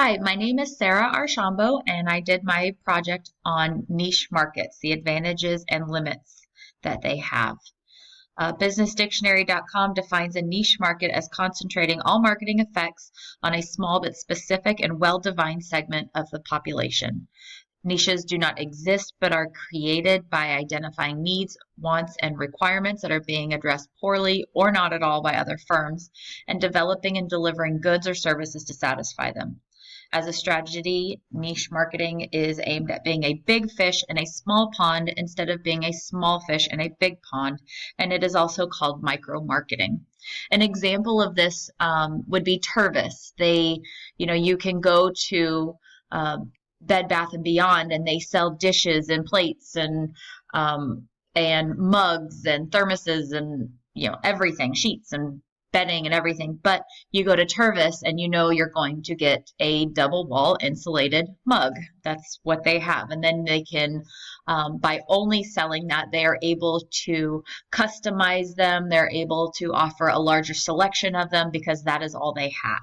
Hi, my name is Sarah Archambault, and I did my project on niche markets, the advantages and limits that they have. BusinessDictionary.com defines a niche market as concentrating all marketing effects on a small but specific and well-defined segment of the population. Niches do not exist but are created by identifying needs, wants, and requirements that are being addressed poorly or not at all by other firms, and developing and delivering goods or services to satisfy them. As a strategy, niche marketing is aimed at being a big fish in a small pond instead of being a small fish in a big pond, and it is also called micro marketing. An example of this would be Tervis. You can go to Bed Bath and Beyond, and they sell dishes and plates and mugs and thermoses and everything, sheets and bedding and everything. But you go to Tervis and you're going to get a double wall insulated mug. That's what they have. And then they can, by only selling that, they are able to customize them. They're able to offer a larger selection of them because that is all they have.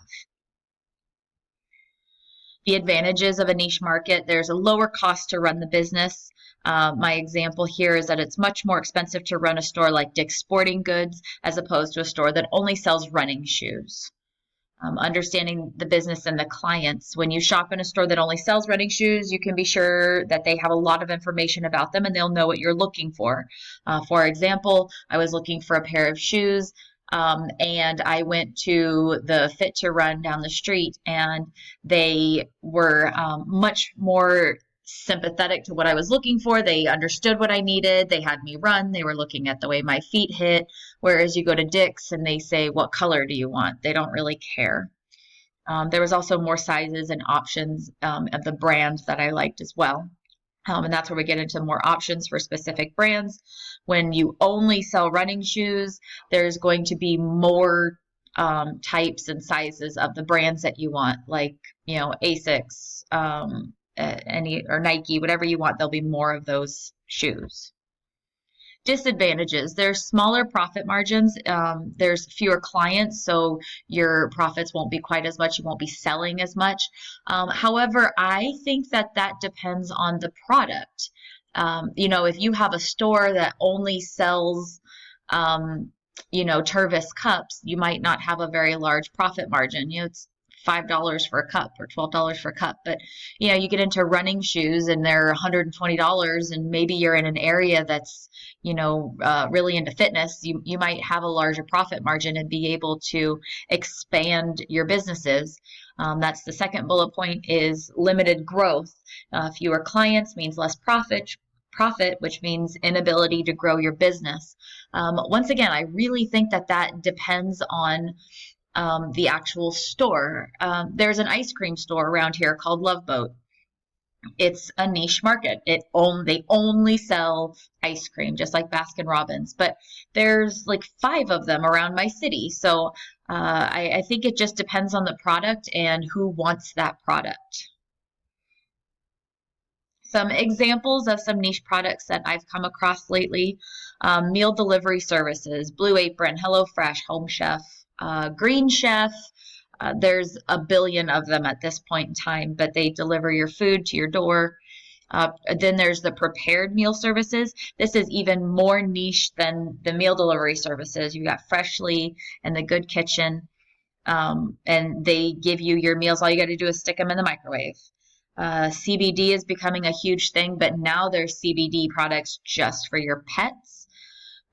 The advantages of a niche market: there's a lower cost to run the business. My example here is that it's much more expensive to run a store like Dick's Sporting Goods as opposed to a store that only sells running shoes. Understanding the business and the clients. When you shop in a store that only sells running shoes, you can be sure that they have a lot of information about them and they'll know what you're looking for. For example, I was looking for a pair of shoes. And I went to the Fit to Run down the street, and they were much more sympathetic to what I was looking for. They understood what I needed. They had me run. They were looking at the way my feet hit. Whereas you go to Dick's and they say, "What color do you want?" They don't really care. There was also more sizes and options of the brands that I liked as well. And that's where we get into more options for specific brands. When you only sell running shoes, there's going to be more types and sizes of the brands that you want, like Asics, or Nike, whatever you want. There'll be more of those shoes. Disadvantages: there's smaller profit margins, there's fewer clients, so your profits won't be quite as much, you won't be selling as much. However, I think that depends on the product. If you have a store that only sells Tervis cups, you might not have a very large profit margin. It's $5 for a cup or $12 for a cup. But you get into running shoes and they're $120, and maybe you're in an area that's really into fitness. You might have a larger profit margin and be able to expand your businesses. That's the second bullet point, is limited growth. Fewer clients means less profit, which means inability to grow your business. Once again, I really think that depends on the actual store. There's an ice cream store around here called Love Boat. It's a niche market. They only sell ice cream, just like Baskin Robbins, but there's like 5 of them around my city. So I think it just depends on the product and who wants that product. Some examples of some niche products that I've come across lately: meal delivery services, Blue Apron, HelloFresh, Home Chef, Green Chef. There's a billion of them at this point in time, but they deliver your food to your door. Then there's the prepared meal services. This is even more niche than the meal delivery services. You got Freshly and The Good Kitchen, and they give you your meals. All you got to do is stick them in the microwave. CBD is becoming a huge thing, but now there's CBD products just for your pets.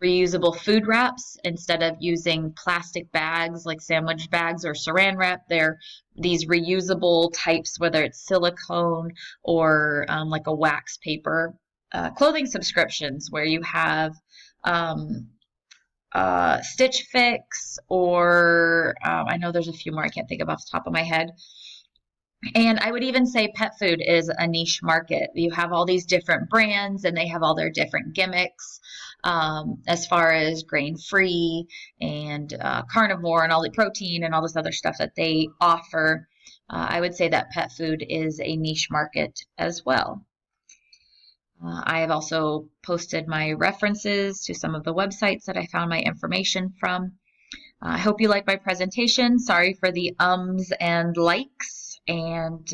Reusable food wraps: instead of using plastic bags like sandwich bags or saran wrap, they're these reusable types, whether it's silicone or like a wax paper. Clothing subscriptions, where you have Stitch Fix, or I know there's a few more I can't think of off the top of my head. And I would even say pet food is a niche market. You have all these different brands and they have all their different gimmicks, as far as grain-free and carnivore and all the protein and all this other stuff that they offer. I would say that pet food is a niche market as well. I have also posted my references to some of the websites that I found my information from. I hope you like my presentation. Sorry for the ums and likes. And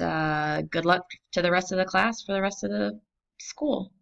good luck to the rest of the class for the rest of the school.